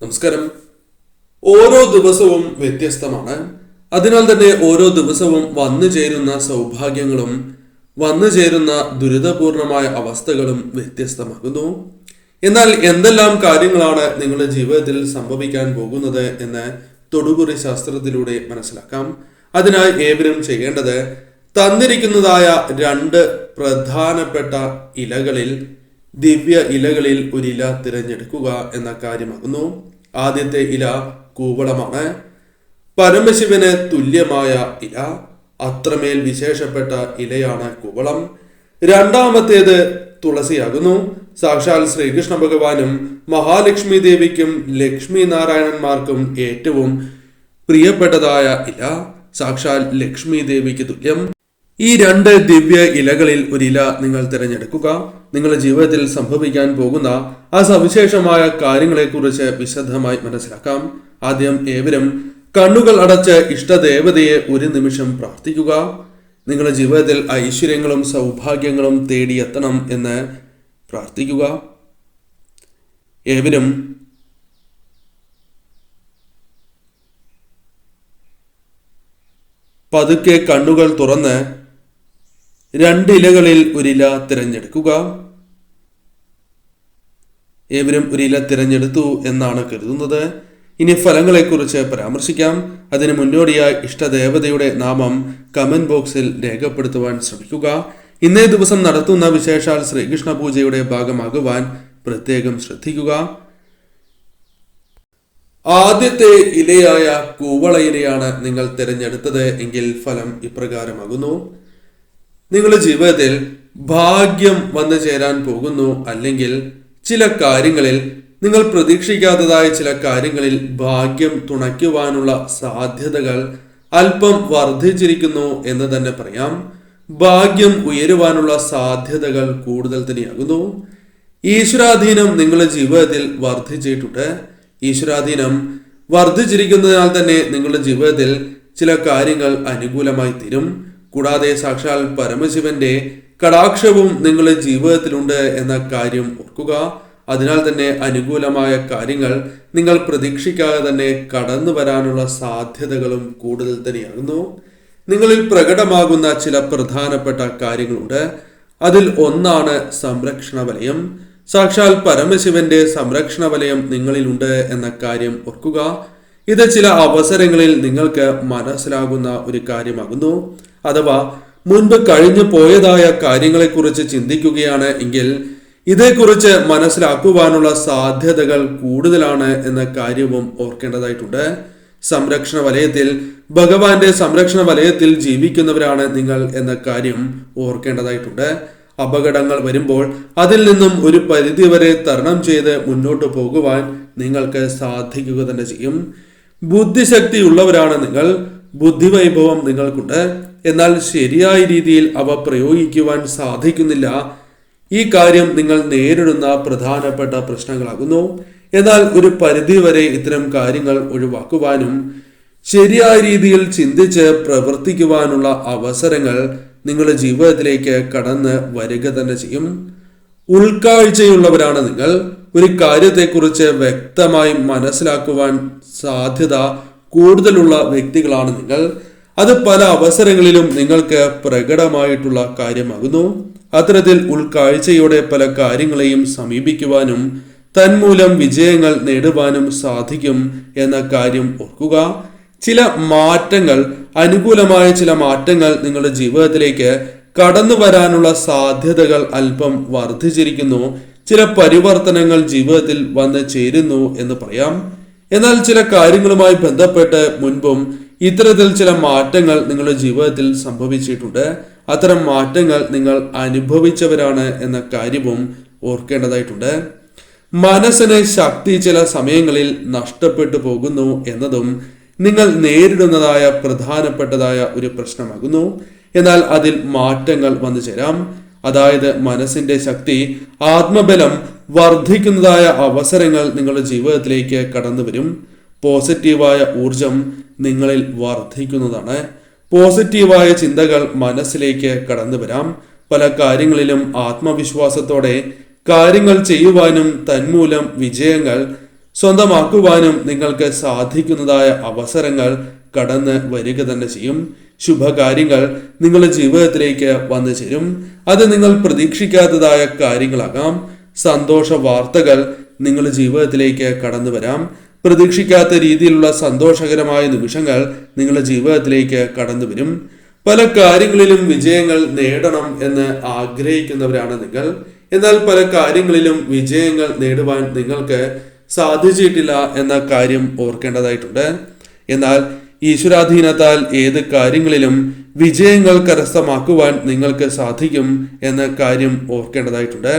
നമസ്കാരം. ഓരോ ദിവസവും വ്യത്യസ്തമാണ്. അതിനാൽ തന്നെ ഓരോ ദിവസവും വന്നു ചേരുന്ന സൗഭാഗ്യങ്ങളും വന്നു ചേരുന്ന ദുരിതപൂർണമായ അവസ്ഥകളും വ്യത്യസ്തമാകുന്നു. എന്നാൽ എന്തെല്ലാം കാര്യങ്ങളാണ് നിങ്ങളുടെ ജീവിതത്തിൽ സംഭവിക്കാൻ പോകുന്നത് എന്ന് തൊടുകുറി ശാസ്ത്രത്തിലൂടെ മനസ്സിലാക്കാം. അതിനായി ഏവരും ചെയ്യേണ്ടത് തന്നിരിക്കുന്നതായ 2 പ്രധാനപ്പെട്ട ഇലകളിൽ ദിവ്യ ഇലകളിൽ ഒരു ഇല തിരഞ്ഞെടുക്കുക എന്ന കാര്യമാകുന്നു. ആദ്യത്തെ ഇല കൂവളമാണ്. പരമശിവന് തുല്യമായ ഇല, അത്രമേൽ വിശേഷപ്പെട്ട ഇലയാണ് കൂവളം. രണ്ടാമത്തേത് തുളസിയാകുന്നു. സാക്ഷാൽ ശ്രീകൃഷ്ണ ഭഗവാനും മഹാലക്ഷ്മി ദേവിക്കും ലക്ഷ്മി നാരായണന്മാർക്കും ഏറ്റവും പ്രിയപ്പെട്ടതായ ഇല, സാക്ഷാൽ ലക്ഷ്മി ദേവിക്ക് തുല്യം. ഈ 2 ദിവ്യ ഇലകളിൽ ഒരു ഇല നിങ്ങൾ തിരഞ്ഞെടുക്കുക. നിങ്ങളുടെ ജീവിതത്തിൽ സംഭവിക്കാൻ പോകുന്ന ആ സവിശേഷമായ കാര്യങ്ങളെക്കുറിച്ച് വിശദമായി മനസ്സിലാക്കാം. ആദ്യം ഏവരും കണ്ണുകൾ അടച്ച് ഇഷ്ടദേവതയെ ഒരു നിമിഷം പ്രാർത്ഥിക്കുക. നിങ്ങളുടെ ജീവിതത്തിൽ ഐശ്വര്യങ്ങളും സൗഭാഗ്യങ്ങളും തേടിയെത്തണം എന്ന് പ്രാർത്ഥിക്കുക. ഏവരും പതുക്കെ കണ്ണുകൾ തുറന്ന് 2 ഇലകളിൽ ഒരു ഇല തിരഞ്ഞെടുക്കുക. ഏവരും ഒരു ഇല തിരഞ്ഞെടുത്തു എന്നാണ് കരുതുന്നത്. ഇനി ഫലങ്ങളെക്കുറിച്ച് പരാമർശിക്കാം. അതിന് മുന്നോടിയായി ഇഷ്ടദേവതയുടെ നാമം കമന്റ് ബോക്സിൽ രേഖപ്പെടുത്തുവാൻ ശ്രമിക്കുക. ഇന്നേ ദിവസം നടത്തുന്ന വിശേഷാൽ ശ്രീകൃഷ്ണ പൂജയുടെ ഭാഗമാകുവാൻ പ്രത്യേകം ശ്രദ്ധിക്കുക. ആദ്യത്തെ ഇലയായ കൂവള ഇലയാണ് നിങ്ങൾ തിരഞ്ഞെടുത്തത് എങ്കിൽ ഫലം ഇപ്രകാരമാകുന്നു. നിങ്ങളുടെ ജീവിതത്തിൽ ഭാഗ്യം വന്നു ചേരാൻ പോകുന്നു. അല്ലെങ്കിൽ ചില കാര്യങ്ങളിൽ നിങ്ങൾ പ്രതീക്ഷിക്കാത്തതായ ചില കാര്യങ്ങളിൽ ഭാഗ്യം തുണയ്ക്കുവാനുള്ള സാധ്യതകൾ അല്പം വർദ്ധിച്ചിരിക്കുന്നു എന്ന് തന്നെ പറയാം. ഭാഗ്യം ഉയരുവാനുള്ള സാധ്യതകൾ കൂടുതൽ തന്നെയാകുന്നു. ഈശ്വരാധീനം നിങ്ങളുടെ ജീവിതത്തിൽ വർദ്ധിച്ചിട്ടുണ്ട്. ഈശ്വരാധീനം വർദ്ധിച്ചിരിക്കുന്നതിനാൽ തന്നെ നിങ്ങളുടെ ജീവിതത്തിൽ ചില കാര്യങ്ങൾ അനുകൂലമായി തീരും. കൂടാതെ സാക്ഷാൽ പരമശിവന്റെ കടാക്ഷവും നിങ്ങളുടെ ജീവിതത്തിലുണ്ട് എന്ന കാര്യം ഓർക്കുക. അതിനാൽ തന്നെ അനുകൂലമായ കാര്യങ്ങൾ നിങ്ങൾ പ്രതീക്ഷിക്കാതെ തന്നെ കടന്നു വരാനുള്ള സാധ്യതകളും കൂടുതൽ തന്നെയാകുന്നു. നിങ്ങളിൽ പ്രകടമാകുന്ന ചില പ്രധാനപ്പെട്ട കാര്യങ്ങളുണ്ട്. അതിൽ ഒന്നാണ് സംരക്ഷണ വലയം. സാക്ഷാൽ പരമശിവന്റെ സംരക്ഷണ വലയം നിങ്ങളിലുണ്ട് എന്ന കാര്യം ഓർക്കുക. ഇത് ചില അവസരങ്ങളിൽ നിങ്ങൾക്ക് മനസ്സിലാകുന്ന ഒരു കാര്യമാകുന്നു. അഥവാ മുൻപ് കഴിഞ്ഞു പോയതായ കാര്യങ്ങളെക്കുറിച്ച് ചിന്തിക്കുകയാണ് എങ്കിൽ ഇതേക്കുറിച്ച് മനസ്സിലാക്കുവാനുള്ള സാധ്യതകൾ കൂടുതലാണ് എന്ന കാര്യവും ഓർക്കേണ്ടതായിട്ടുണ്ട്. സംരക്ഷണ വലയത്തിൽ ഭഗവാന്റെ സംരക്ഷണ വലയത്തിൽ ജീവിക്കുന്നവരാണ് നിങ്ങൾ എന്ന കാര്യം ഓർക്കേണ്ടതായിട്ടുണ്ട്. അപകടങ്ങൾ വരുമ്പോൾ അതിൽ നിന്നും ഒരു പരിധിവരെ തരണം ചെയ്ത് മുന്നോട്ട് പോകുവാൻ നിങ്ങൾക്ക് സാധിക്കുക തന്നെ ചെയ്യും. ബുദ്ധിശക്തി ഉള്ളവരാണ് നിങ്ങൾ. ബുദ്ധിവൈഭവം നിങ്ങൾക്കുണ്ട്. എന്നാൽ ശരിയായ രീതിയിൽ അവ പ്രയോഗിക്കുവാൻ സാധിക്കുന്നില്ല. ഈ കാര്യം നിങ്ങൾ നേരിടുന്ന പ്രധാനപ്പെട്ട പ്രശ്നങ്ങളാകുന്നു. എന്നാൽ ഒരു പരിധിവരെ ഇത്തരം കാര്യങ്ങൾ ഒഴിവാക്കുവാനും ശരിയായ രീതിയിൽ ചിന്തിച്ച് പ്രവർത്തിക്കുവാനുള്ള അവസരങ്ങൾ നിങ്ങളുടെ ജീവിതത്തിലേക്ക് കടന്ന് വരിക തന്നെ ചെയ്യും. ഉൾക്കാഴ്ചയുള്ളവരാണ് നിങ്ങൾ. ഒരു കാര്യത്തെക്കുറിച്ച് വ്യക്തമായി മനസ്സിലാക്കുവാൻ സാധ്യത കൂടുതലുള്ള വ്യക്തികളാണ് നിങ്ങൾ. അത് പല അവസരങ്ങളിലും നിങ്ങൾക്ക് പ്രകടമായിട്ടുള്ള കാര്യമാകുന്നു. അത്തരത്തിൽ ഉൾക്കാഴ്ചയോടെ പല കാര്യങ്ങളെയും സമീപിക്കുവാനും തന്മൂലം വിജയങ്ങൾ നേടുവാനും സാധിക്കും എന്ന കാര്യം ഓർക്കുക. ചില മാറ്റങ്ങൾ, അനുകൂലമായ ചില മാറ്റങ്ങൾ നിങ്ങളുടെ ജീവിതത്തിലേക്ക് കടന്നു വരാനുള്ള സാധ്യതകൾ അല്പം വർദ്ധിച്ചിരിക്കുന്നു. ചില പരിവർത്തനങ്ങൾ ജീവിതത്തിൽ വന്ന് ചേരുന്നു എന്ന് പറയാം. എന്നാൽ ചില കാര്യങ്ങളുമായി ബന്ധപ്പെട്ട് മുൻപും ഇത്തരത്തിൽ ചില മാറ്റങ്ങൾ നിങ്ങളുടെ ജീവിതത്തിൽ സംഭവിച്ചിട്ടുണ്ട്. അത്തരം മാറ്റങ്ങൾ നിങ്ങൾ അനുഭവിച്ചവരാണ് എന്ന കാര്യവും ഓർക്കേണ്ടതായിട്ടുണ്ട്. മനസ്സിന് ശക്തി ചില സമയങ്ങളിൽ നഷ്ടപ്പെട്ടു പോകുന്നു എന്നതും നിങ്ങൾ നേരിടുന്നതായ പ്രധാനപ്പെട്ടതായ ഒരു പ്രശ്നമാകുന്നു. എന്നാൽ അതിൽ മാറ്റങ്ങൾ വന്നു ചേരാം. അതായത് മനസ്സിന്റെ ശക്തി, ആത്മബലം വർദ്ധിക്കുന്നതായ അവസരങ്ങൾ നിങ്ങളുടെ ജീവിതത്തിലേക്ക് കടന്നു വരും. പോസിറ്റീവായ ഊർജം നിങ്ങളിൽ വർദ്ധിക്കുന്നതാണ്. പോസിറ്റീവായ ചിന്തകൾ മനസ്സിലേക്ക് കടന്നു വരാം. പല കാര്യങ്ങളിലും ആത്മവിശ്വാസത്തോടെ കാര്യങ്ങൾ ചെയ്യുവാനും തന്മൂലം വിജയങ്ങൾ സ്വന്തമാക്കുവാനും നിങ്ങൾക്ക് സാധിക്കുന്നതായ അവസരങ്ങൾ കടന്ന് വരിക തന്നെ ചെയ്യും. ശുഭകാര്യങ്ങൾ നിങ്ങളുടെ ജീവിതത്തിലേക്ക് വന്നു ചേരും. അത് നിങ്ങൾ പ്രതീക്ഷിക്കാത്തതായ കാര്യങ്ങളാകാം. സന്തോഷ വാർത്തകൾ നിങ്ങളുടെ ജീവിതത്തിലേക്ക് കടന്നു വരാം. പ്രതീക്ഷിക്കാത്ത രീതിയിലുള്ള സന്തോഷകരമായ നിമിഷങ്ങൾ നിങ്ങളുടെ ജീവിതത്തിലേക്ക് കടന്നു വരും. പല കാര്യങ്ങളിലും വിജയങ്ങൾ നേടണം എന്ന് ആഗ്രഹിക്കുന്നവരാണ് നിങ്ങൾ. എന്നാൽ പല കാര്യങ്ങളിലും വിജയങ്ങൾ നേടുവാൻ നിങ്ങൾക്ക് സാധിച്ചിട്ടില്ല എന്ന കാര്യം ഓർക്കേണ്ടതായിട്ടുണ്ട്. എന്നാൽ ഈശ്വരാധീനത്താൽ ഏത് കാര്യങ്ങളിലും വിജയങ്ങൾ കരസ്ഥമാക്കുവാൻ നിങ്ങൾക്ക് സാധിക്കും എന്ന കാര്യം ഓർക്കേണ്ടതായിട്ടുണ്ട്.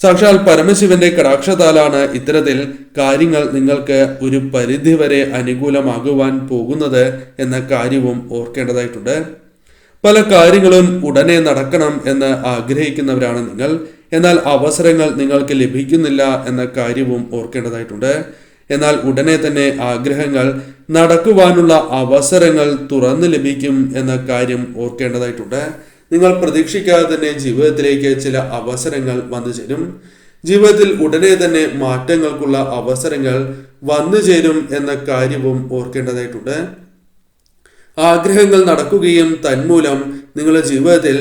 സാക്ഷാൽ പരമശിവന്റെ കടാക്ഷത്താലാണ് ഇത്തരത്തിൽ കാര്യങ്ങൾ നിങ്ങൾക്ക് ഒരു പരിധിവരെ അനുകൂലമാകുവാൻ പോകുന്നത് എന്ന കാര്യവും ഓർക്കേണ്ടതായിട്ടുണ്ട്. പല കാര്യങ്ങളും ഉടനെ നടക്കണം എന്ന് ആഗ്രഹിക്കുന്നവരാണ് നിങ്ങൾ. എന്നാൽ അവസരങ്ങൾ നിങ്ങൾക്ക് ലഭിക്കുന്നില്ല എന്ന കാര്യവും ഓർക്കേണ്ടതായിട്ടുണ്ട്. എന്നാൽ ഉടനെ തന്നെ ആഗ്രഹങ്ങൾ നടക്കുവാനുള്ള അവസരങ്ങൾ തുറന്നു ലഭിക്കും എന്ന കാര്യം ഓർക്കേണ്ടതായിട്ടുണ്ട്. നിങ്ങൾ പ്രതീക്ഷിക്കാതെ തന്നെ ജീവിതത്തിലേക്ക് ചില അവസരങ്ങൾ വന്നു ചേരും. ജീവിതത്തിൽ ഉടനെ തന്നെ മാറ്റങ്ങൾക്കുള്ള അവസരങ്ങൾ വന്നു ചേരും എന്ന കാര്യവും ഓർക്കേണ്ടതായിട്ടുണ്ട്. ആഗ്രഹങ്ങൾ നടക്കുകയും തന്മൂലം നിങ്ങളുടെ ജീവിതത്തിൽ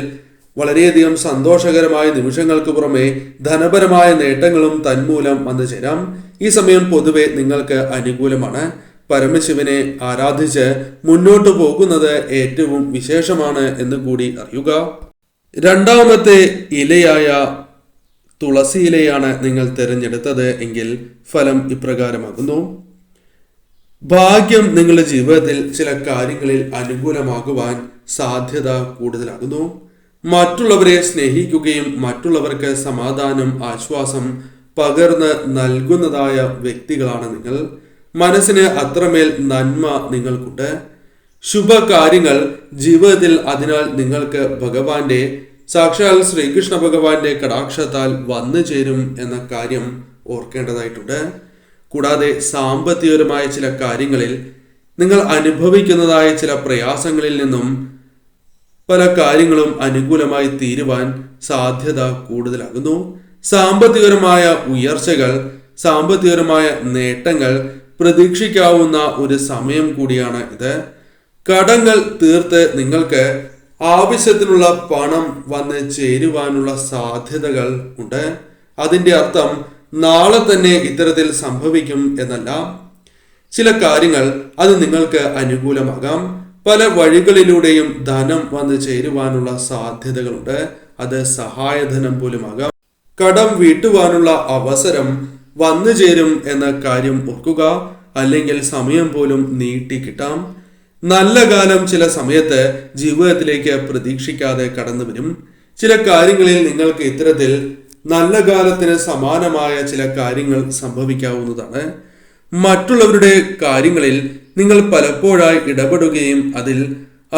വളരെയധികം സന്തോഷകരമായ നിമിഷങ്ങൾക്ക് പുറമെ ധനപരമായ നേട്ടങ്ങളും തന്മൂലം വന്നു ചേരാം. ഈ സമയം പൊതുവെ നിങ്ങൾക്ക് അനുകൂലമാണ്. പരമശിവനെ ആരാധിച്ച് മുന്നോട്ടു പോകുന്നത് ഏറ്റവും വിശേഷമാണ് എന്ന് കൂടി അറിയുക. രണ്ടാമത്തെ ഇലയായ തുളസി ഇലയാണ് നിങ്ങൾ തിരഞ്ഞെടുത്തത് എങ്കിൽ ഫലം ഇപ്രകാരമാകുന്നു. ഭാഗ്യം നിങ്ങളുടെ ജീവിതത്തിൽ ചില കാര്യങ്ങളിൽ അനുകൂലമാകുവാൻ സാധ്യത കൂടുതലാകുന്നു. മറ്റുള്ളവരെ സ്നേഹിക്കുകയും മറ്റുള്ളവർക്ക് സമാധാനം, ആശ്വാസം പകർന്ന് നൽകുന്നതായ വ്യക്തികളാണ് നിങ്ങൾ. മനസ്സിന് അത്രമേൽ നന്മ നിങ്ങൾക്കുണ്ട്. ശുഭകാര്യങ്ങൾ ജീവിതത്തിൽ അതിനാൽ നിങ്ങൾക്ക് ഭഗവാന്റെ സാക്ഷാൽ ശ്രീകൃഷ്ണ ഭഗവാന്റെ കടാക്ഷത്താൽ വന്നു ചേരും എന്ന കാര്യം ഓർക്കേണ്ടതായിട്ടുണ്ട്. കൂടാതെ സാമ്പത്തികപരമായ ചില കാര്യങ്ങളിൽ നിങ്ങൾ അനുഭവിക്കുന്നതായ ചില പ്രയാസങ്ങളിൽ നിന്നും പല കാര്യങ്ങളും അനുകൂലമായി തീരുവാൻ സാധ്യത കൂടുതലാകുന്നു. സാമ്പത്തികപരമായ ഉയർച്ചകൾ, സാമ്പത്തികപരമായ നേട്ടങ്ങൾ പ്രതീക്ഷിക്കാവുന്ന ഒരു സമയം കൂടിയാണ് ഇത്. കടങ്ങൾ തീർത്ത് നിങ്ങൾക്ക് ആവശ്യത്തിനുള്ള പണം വന്ന് ചേരുവാനുള്ള സാധ്യതകൾ ഉണ്ട്. അതിൻ്റെ അർത്ഥം നാളെ തന്നെ ഇത്തരത്തിൽ സംഭവിക്കും എന്നല്ല. ചില കാര്യങ്ങൾ അത് നിങ്ങൾക്ക് അനുകൂലമാകാം. പല വഴികളിലൂടെയും ധനം വന്ന് ചേരുവാനുള്ള സാധ്യതകളുണ്ട്. അത് സഹായധനം പോലുമാകാം. കടം വീട്ടുവാനുള്ള അവസരം വന്നു ചേരും എന്ന കാര്യം ഓർക്കുക. അല്ലെങ്കിൽ സമയം പോലും നീട്ടിക്കിട്ടാം. നല്ല കാലം ചില സമയത്ത് ജീവിതത്തിലേക്ക് പ്രതീക്ഷിക്കാതെ കടന്നു വരും. ചില കാര്യങ്ങളിൽ നിങ്ങൾക്ക് ഇത്തരത്തിൽ നല്ല കാലത്തിന് സമാനമായ ചില കാര്യങ്ങൾ സംഭവിക്കാവുന്നതാണ്. മറ്റുള്ളവരുടെ കാര്യങ്ങളിൽ നിങ്ങൾ പലപ്പോഴായി ഇടപെടുകയും അതിൽ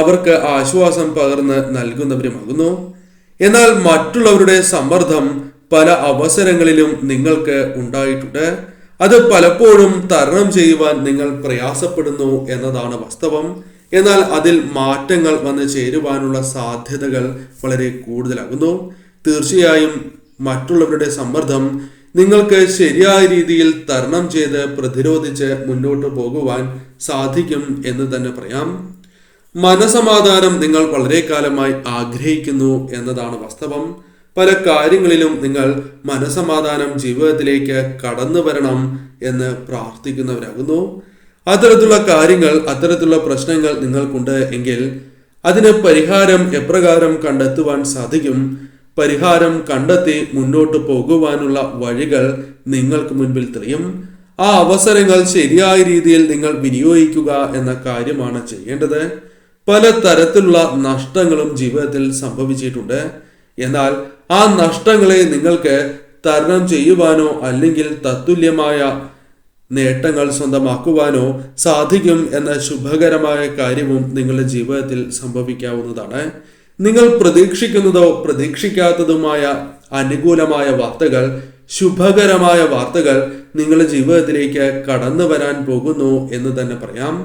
അവർക്ക് ആശ്വാസം പകർന്ന് നൽകുന്നവരുമാകുന്നു. എന്നാൽ മറ്റുള്ളവരുടെ സമ്മർദ്ദം പല അവസരങ്ങളിലും നിങ്ങൾക്ക് ഉണ്ടായിട്ടുണ്ട്. അത് പലപ്പോഴും തരണം ചെയ്യുവാൻ നിങ്ങൾ പ്രയാസപ്പെടുന്നു എന്നതാണ് വാസ്തവം. എന്നാൽ അതിൽ മാറ്റങ്ങൾ വന്ന് ചേരുവാനുള്ള സാധ്യതകൾ വളരെ കൂടുതലാകുന്നു. തീർച്ചയായും മറ്റുള്ളവരുടെ സമ്മർദ്ദം നിങ്ങൾക്ക് ശരിയായ രീതിയിൽ തരണം ചെയ്ത് പ്രതിരോധിച്ച് മുന്നോട്ട് പോകുവാൻ സാധിക്കും എന്ന് തന്നെ പറയാം. മനസമാധാനം നിങ്ങൾ വളരെ കാലമായി ആഗ്രഹിക്കുന്നു എന്നതാണ് വാസ്തവം. പല കാര്യങ്ങളിലും നിങ്ങൾ മനസമാധാനം ജീവിതത്തിലേക്ക് കടന്നു വരണം എന്ന് പ്രാർത്ഥിക്കുന്നവരാകുന്നു. അത്തരത്തിലുള്ള കാര്യങ്ങൾ, അത്തരത്തിലുള്ള പ്രശ്നങ്ങൾ നിങ്ങൾക്കുണ്ട് എങ്കിൽ അതിന് പരിഹാരം എപ്രകാരം കണ്ടെത്തുവാൻ സാധിക്കും? പരിഹാരം കണ്ടെത്തി മുന്നോട്ട് പോകുവാനുള്ള വഴികൾ നിങ്ങൾക്ക് മുൻപിൽ തെളിയും. ആ അവസരങ്ങൾ ശരിയായ രീതിയിൽ നിങ്ങൾ വിനിയോഗിക്കുക എന്ന കാര്യമാണ് ചെയ്യേണ്ടത്. പല തരത്തിലുള്ള നഷ്ടങ്ങളും ജീവിതത്തിൽ സംഭവിച്ചിട്ടുണ്ട്. എന്നാൽ ആ നഷ്ടങ്ങളെ നിങ്ങൾക്ക് തരണം ചെയ്യുവാനോ അല്ലെങ്കിൽ തത്തുല്യമായ നേട്ടങ്ങൾ സ്വന്തമാക്കുവാനോ സാധിക്കും എന്ന ശുഭകരമായ കാര്യവും നിങ്ങളുടെ ജീവിതത്തിൽ സംഭവിക്കാവുന്നതാണ്. നിങ്ങൾ പ്രതീക്ഷിക്കുന്നതോ പ്രതീക്ഷിക്കാത്തതുമായ അനുകൂലമായ വാർത്തകൾ, ശുഭകരമായ വാർത്തകൾ നിങ്ങളുടെ ജീവിതത്തിലേക്ക് കടന്നു വരാൻ പോകുന്നു എന്ന് തന്നെ പറയാം.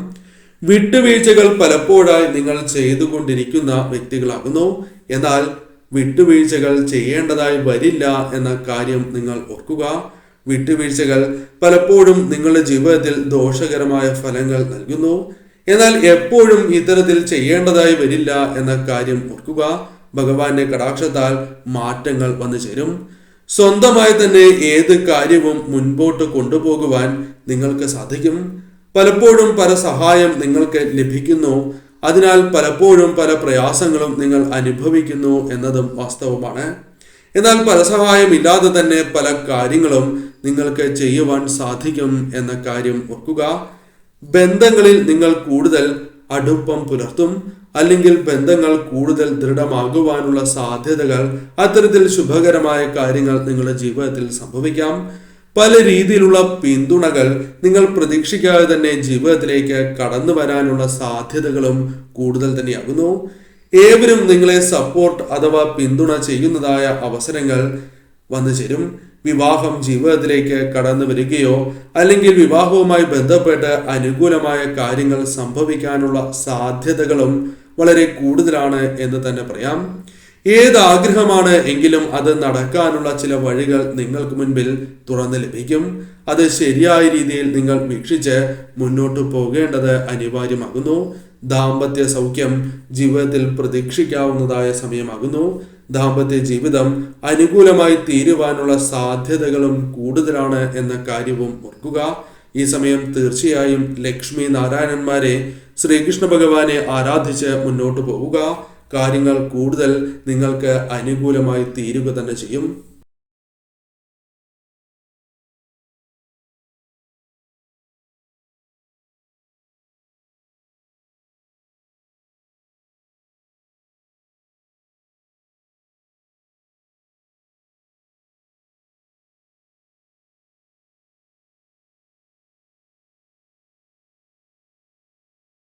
വിട്ടുവീഴ്ചകൾ പലപ്പോഴായി നിങ്ങൾ ചെയ്തുകൊണ്ടിരിക്കുന്ന വ്യക്തികളാകുന്നു. എന്നാൽ വിട്ടുവീഴ്ചകൾ ചെയ്യേണ്ടതായി വരില്ല എന്ന കാര്യം നിങ്ങൾ ഓർക്കുക. വിട്ടുവീഴ്ചകൾ പലപ്പോഴും നിങ്ങളുടെ ജീവിതത്തിൽ ദോഷകരമായ ഫലങ്ങൾ നൽകുന്നു. എന്നാൽ എപ്പോഴും ഇത്തരത്തിൽ ചെയ്യേണ്ടതായി വരില്ല എന്ന കാര്യം ഓർക്കുക. ഭഗവാന്റെ കടാക്ഷത്താൽ മാറ്റങ്ങൾ വന്നു ചേരും. സ്വന്തമായി തന്നെ ഏത് കാര്യവും മുൻപോട്ട് കൊണ്ടുപോകുവാൻ നിങ്ങൾക്ക് സാധിക്കും. പലപ്പോഴും പല സഹായം നിങ്ങൾക്ക് ലഭിക്കുന്നു. അതിനാൽ പലപ്പോഴും പല പ്രയാസങ്ങളും നിങ്ങൾ അനുഭവിക്കുന്നു എന്നതും വാസ്തവമാണ്. എന്നാൽ പരസഹായം ഇല്ലാതെ തന്നെ പല കാര്യങ്ങളും നിങ്ങൾക്ക് ചെയ്യുവാൻ സാധിക്കും എന്ന കാര്യം ഓർക്കുക. ബന്ധങ്ങളിൽ നിങ്ങൾ കൂടുതൽ അടുപ്പം പുലർത്തും, അല്ലെങ്കിൽ ബന്ധങ്ങൾ കൂടുതൽ ദൃഢമാകുവാനുള്ള സാധ്യതകൾ, അത്തരത്തിൽ ശുഭകരമായ കാര്യങ്ങൾ നിങ്ങളുടെ ജീവിതത്തിൽ സംഭവിക്കാം. പല രീതിയിലുള്ള പിന്തുണകൾ നിങ്ങൾ പ്രതീക്ഷിക്കാതെ തന്നെ ജീവിതത്തിലേക്ക് കടന്നു വരാനുള്ള സാധ്യതകളും കൂടുതൽ തന്നെയാകുന്നു. ഏവരും നിങ്ങളെ സപ്പോർട്ട് അഥവാ പിന്തുണ ചെയ്യുന്നതായ അവസരങ്ങൾ വന്നു ചേരും. വിവാഹം ജീവിതത്തിലേക്ക് കടന്നു വരികയോ അല്ലെങ്കിൽ വിവാഹവുമായി ബന്ധപ്പെട്ട് അനുകൂലമായ കാര്യങ്ങൾ സംഭവിക്കാനുള്ള സാധ്യതകളും വളരെ കൂടുതലാണ് എന്ന് തന്നെ പറയാം. ഏത് ആഗ്രഹമാണ് എങ്കിലും അത് നടക്കാനുള്ള ചില വഴികൾ നിങ്ങൾക്ക് മുൻപിൽ തുറന്നു ലഭിക്കും. അത് ശരിയായ രീതിയിൽ നിങ്ങൾ വീക്ഷിച്ച് മുന്നോട്ട് പോകേണ്ടത് അനിവാര്യമാകുന്നു. ദാമ്പത്യ സൗഖ്യം ജീവിതത്തിൽ പ്രതീക്ഷിക്കാവുന്നതായ സമയമാകുന്നു. ദാമ്പത്യ ജീവിതം അനുകൂലമായി തീരുവാനുള്ള സാധ്യതകളും കൂടുതലാണ് എന്ന കാര്യവും ഓർക്കുക. ഈ സമയം തീർച്ചയായും ലക്ഷ്മി നാരായണന്മാരെ, ശ്രീകൃഷ്ണ ഭഗവാനെ ആരാധിച്ച് മുന്നോട്ട് പോവുക. കാര്യങ്ങൾ കൂടുതൽ നിങ്ങൾക്ക് അനുകൂലമായി തീരുക തന്നെ ചെയ്യും.